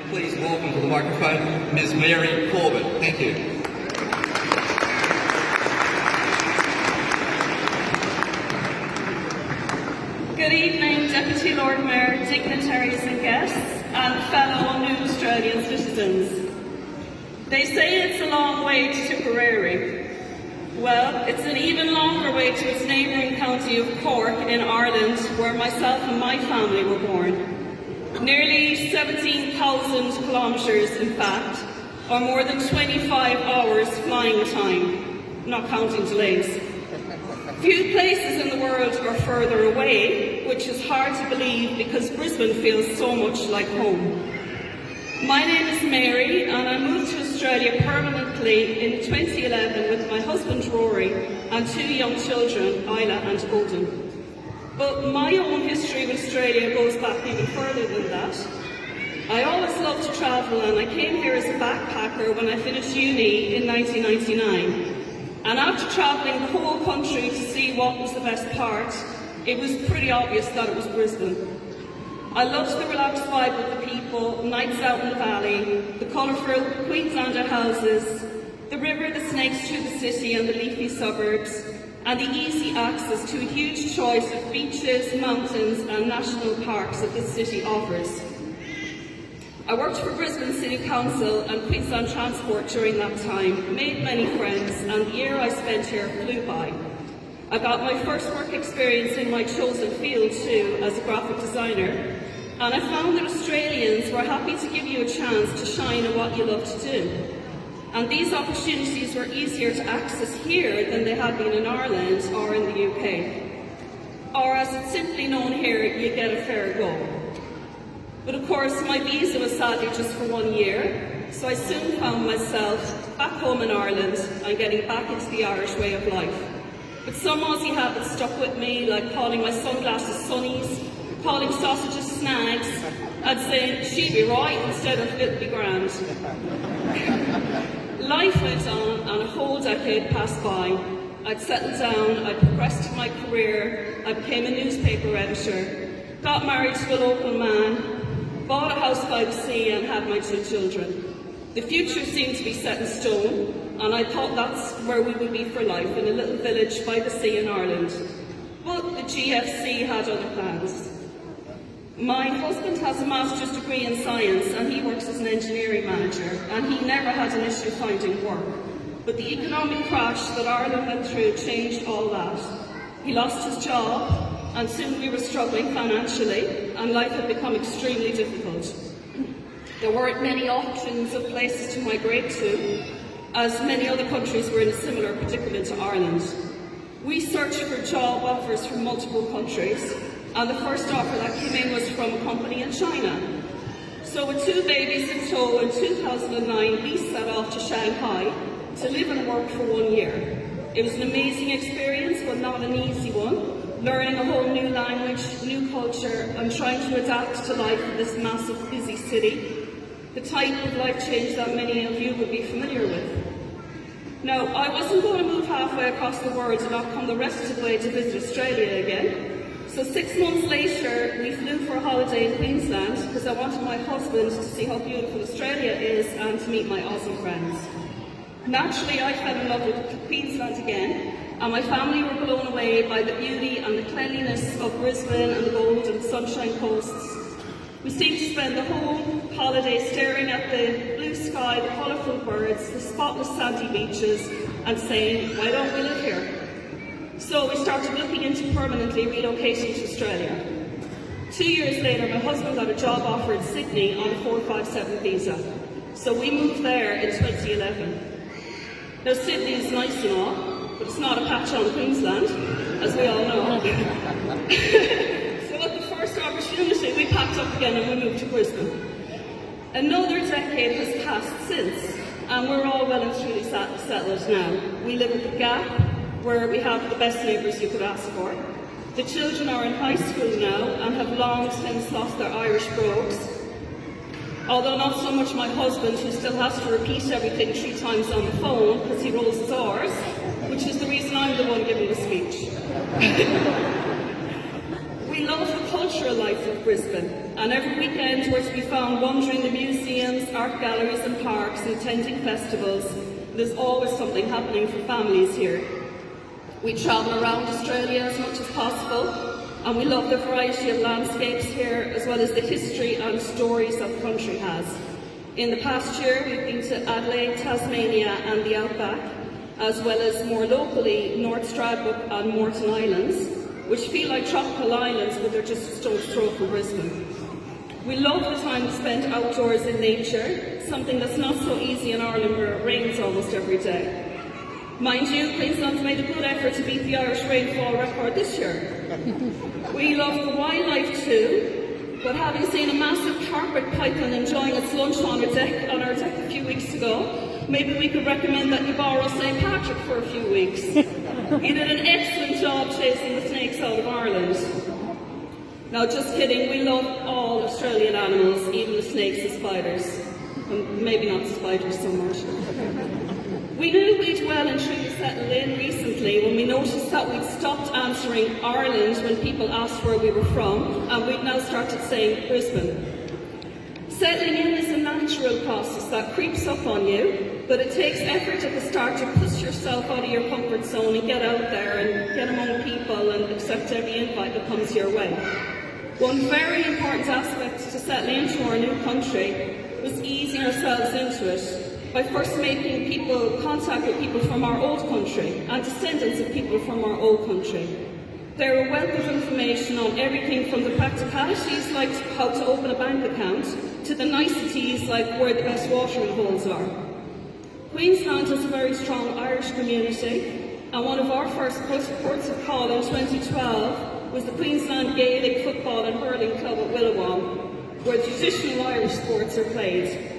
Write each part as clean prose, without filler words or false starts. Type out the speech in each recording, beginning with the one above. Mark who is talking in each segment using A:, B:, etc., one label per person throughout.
A: please welcome to the microphone Ms. Mary Corbett. Thank you.
B: Good evening, Deputy Lord Mayor, dignitaries and guests, and fellow new Australian citizens. They say it's a long way to Tipperary. Well, it's an even longer way to its neighbouring county of Cork in Ireland, where myself and my family were born. Nearly 17,000 kilometres, in fact, or more than 25 hours flying time, not counting delays. Few places in the world are further away, which is hard to believe because Brisbane feels so much like home. My name is Mary, and I moved to Australia permanently in 2011 with my husband Rory and two young children, Isla and Odin. But my own history with Australia goes back even further than that. I always loved to travel, and I came here as a backpacker when I finished uni in 1999. And after travelling the whole country to see what was the best part, it was pretty obvious that it was Brisbane. I loved the relaxed vibe of the people, nights out in the valley, the colourful Queenslander houses, the river that snakes through the city and the leafy suburbs, and the easy access to a huge choice of beaches, mountains and national parks that this city offers. I worked for Brisbane City Council and Queensland Transport during that time, made many friends, and the year I spent here flew by. I got my first work experience in my chosen field too, as a graphic designer, and I found that Australians were happy to give you a chance to shine at what you love to do. And these opportunities were easier to access here than they had been in Ireland or in the UK. Or as it's simply known here, you get a fair go. But of course, my visa was sadly just for 1 year, so I soon found myself back home in Ireland and getting back into the Irish way of life. But some Aussie habits stuck with me, like calling my sunglasses sunnies, calling sausages snags, and saying she'd be right instead of it'd be grand. Life went on and a whole decade passed by. I'd settled down, I'd progressed in my career, I became a newspaper editor, got married to a local man, bought a house by the sea and had my two children. The future seemed to be set in stone, and I thought that's where we would be for life, in a little village by the sea in Ireland. But the GFC had other plans. My husband has a master's degree in science and he works as an engineering manager, and he never had an issue finding work. But the economic crash that Ireland went through changed all that. He lost his job, and soon we were struggling financially, and life had become extremely difficult. There weren't many options of places to migrate to, as many other countries were in a similar predicament to Ireland. We searched for job offers from multiple countries, and the first offer that came in was from a company in China. So with two babies in tow in 2009, we set off to Shanghai to live and work for 1 year. It was an amazing experience, but not an easy one. Learning a whole new language, new culture, and trying to adapt to life in this massive, busy city. The type of life change that many of you would be familiar with. Now, I wasn't going to move halfway across the world and not come the rest of the way to visit Australia again. So 6 months later, we flew for a holiday in Queensland because I wanted my husband to see how beautiful Australia is and to meet my Aussie friends. Naturally, I fell in love with Queensland again, and my family were blown away by the beauty and the cleanliness of Brisbane and the gold and sunshine coasts. We seemed to spend the whole holiday staring at the blue sky, the colourful birds, the spotless sandy beaches, and saying, why don't we live here? So we started looking into permanently relocating to Australia. 2 years later, my husband got a job offer in Sydney on a 457 visa. So we moved there in 2011. Now, Sydney is nice and all, but it's not a patch on Queensland, as we all know. So at the first opportunity, we packed up again and we moved to Brisbane. Another decade has passed since, and we're all well and truly settled now. We live at the Gap, where we have the best neighbours you could ask for. The children are in high school now and have long since lost their Irish brogues. Although not so much my husband, who still has to repeat everything 3 times on the phone because he rolls his R's, which is the reason I'm the one giving the speech. We love the cultural life of Brisbane, and every weekend we're to be found wandering the museum art galleries and parks and attending festivals. There's always something happening for families here. We travel around Australia as much as possible, and we love the variety of landscapes here, as well as the history and stories that the country has. In the past year, we've been to Adelaide, Tasmania and the Outback, as well as more locally, North Stradbroke and Moreton Islands, which feel like tropical islands, but they're just a stone's throw from Brisbane. We love the time we spend outdoors in nature, something that's not so easy in Ireland where it rains almost every day. Mind you, Queensland's made a good effort to beat the Irish rainfall record this year. We love the wildlife too, but having seen a massive carpet python enjoying its lunch on our deck a few weeks ago, maybe we could recommend that you borrow St. Patrick for a few weeks. He did an excellent job chasing the snakes out of Ireland. Now, just kidding, we love all Australian animals, even the snakes and spiders. And maybe not the spiders so much. We knew we'd well and truly settled in recently when we noticed that we'd stopped answering Ireland when people asked where we were from, and we'd now started saying Brisbane. Settling in is a natural process that creeps up on you, but it takes effort at the start to push yourself out of your comfort zone and get out there and get among people and accept every invite that comes your way. One very important aspect to settling into our new country was easing ourselves into it by first making contact with people from our old country and descendants of people from our old country. There are a wealth of information on everything from the practicalities like how to open a bank account to the niceties like where the best watering holes are. Queensland has a very strong Irish community, and one of our first ports of call in 2012 was the Queensland Gaelic Football and Hurling Club at Willawong, where traditional Irish sports are played.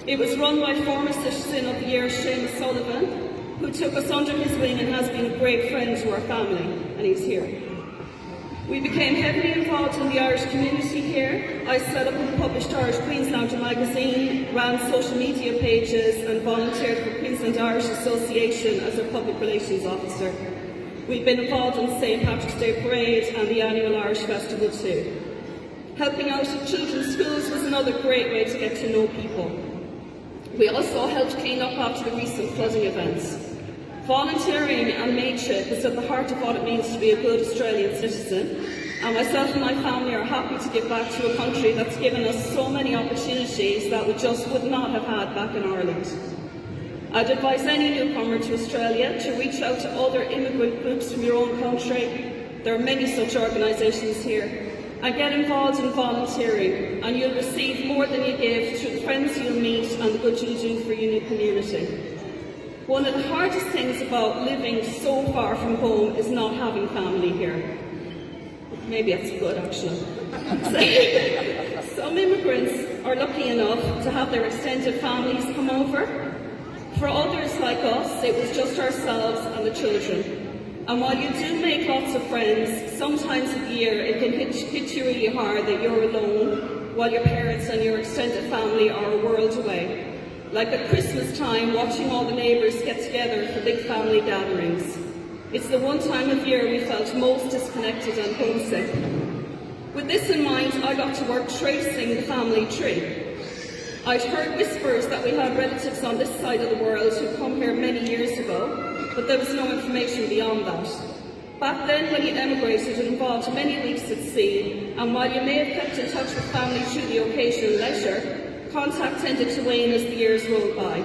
B: It was run by former citizen of the year Seamus Sullivan, who took us under his wing and has been a great friend to our family, and he's here. We became heavily involved in the Irish community here. I set up and published Irish Queenslander magazine, ran social media pages and volunteered for Queensland Irish Association as a public relations officer. We've been involved in the St. Patrick's Day Parade and the annual Irish Festival too. Helping out at children's schools was another great way to get to know people. We also helped clean up after the recent flooding events. Volunteering and mateship is at the heart of what it means to be a good Australian citizen, and myself and my family are happy to give back to a country that's given us so many opportunities that we just would not have had back in Ireland. I'd advise any newcomer to Australia to reach out to other immigrant groups from your own country. There are many such organisations here. And get involved in volunteering, and you'll receive more than you give through the friends you'll meet and the good you'll do for your new community. One of the hardest things about living so far from home is not having family here. Maybe that's good, actually. Some immigrants are lucky enough to have their extended families come over. For others like us, it was just ourselves and the children. And while you do make lots of friends, sometimes of the year it can hit you really hard that you're alone while your parents and your extended family are a world away. Like at Christmas time, watching all the neighbours get together for big family gatherings. It's the one time of year we felt most disconnected and homesick. With this in mind, I got to work tracing the family tree. I'd heard whispers that we had relatives on this side of the world who'd come here many years ago, but there was no information beyond that. Back then, when you emigrated, it involved many weeks at sea, and while you may have kept in touch with family through the occasional leisure, contact tended to wane as the years rolled by.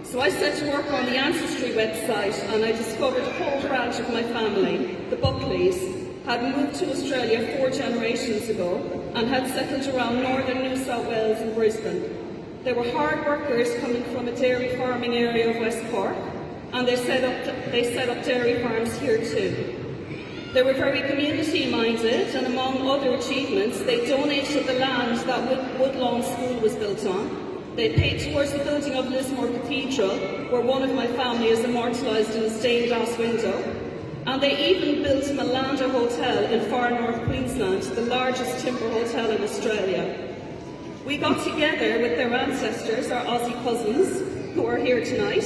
B: So I set to work on the Ancestry website, and I discovered a whole branch of my family, the Buckleys, had moved to Australia 4 generations ago and had settled around northern New South Wales and Brisbane. They were hard workers coming from a dairy farming area of West Cork, and they set up dairy farms here too. They were very community-minded, and among other achievements, they donated the land that Woodlawn School was built on. They paid towards the building of Lismore Cathedral, where one of my family is immortalised in a stained glass window. And they even built Malanda Hotel in far north Queensland, the largest timber hotel in Australia. We got together with their ancestors, our Aussie cousins, who are here tonight,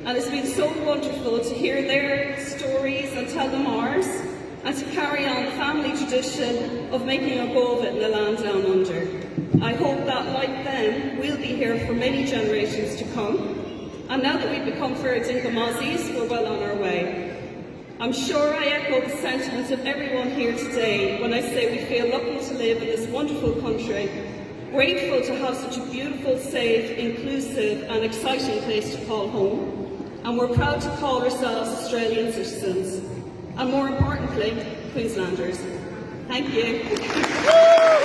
B: and it's been so wonderful to hear their stories and tell them ours, and to carry on the family tradition of making a go of it in the land down under. I hope that, like them, we'll be be here for many generations to come. And now that we've become fair dinkum Aussies, we're well on our way. I'm sure I echo the sentiments of everyone here today when I say we feel lucky to live in this wonderful country, grateful to have such a beautiful, safe, inclusive and exciting place to call home, and we're proud to call ourselves Australian citizens, and more importantly, Queenslanders. Thank you.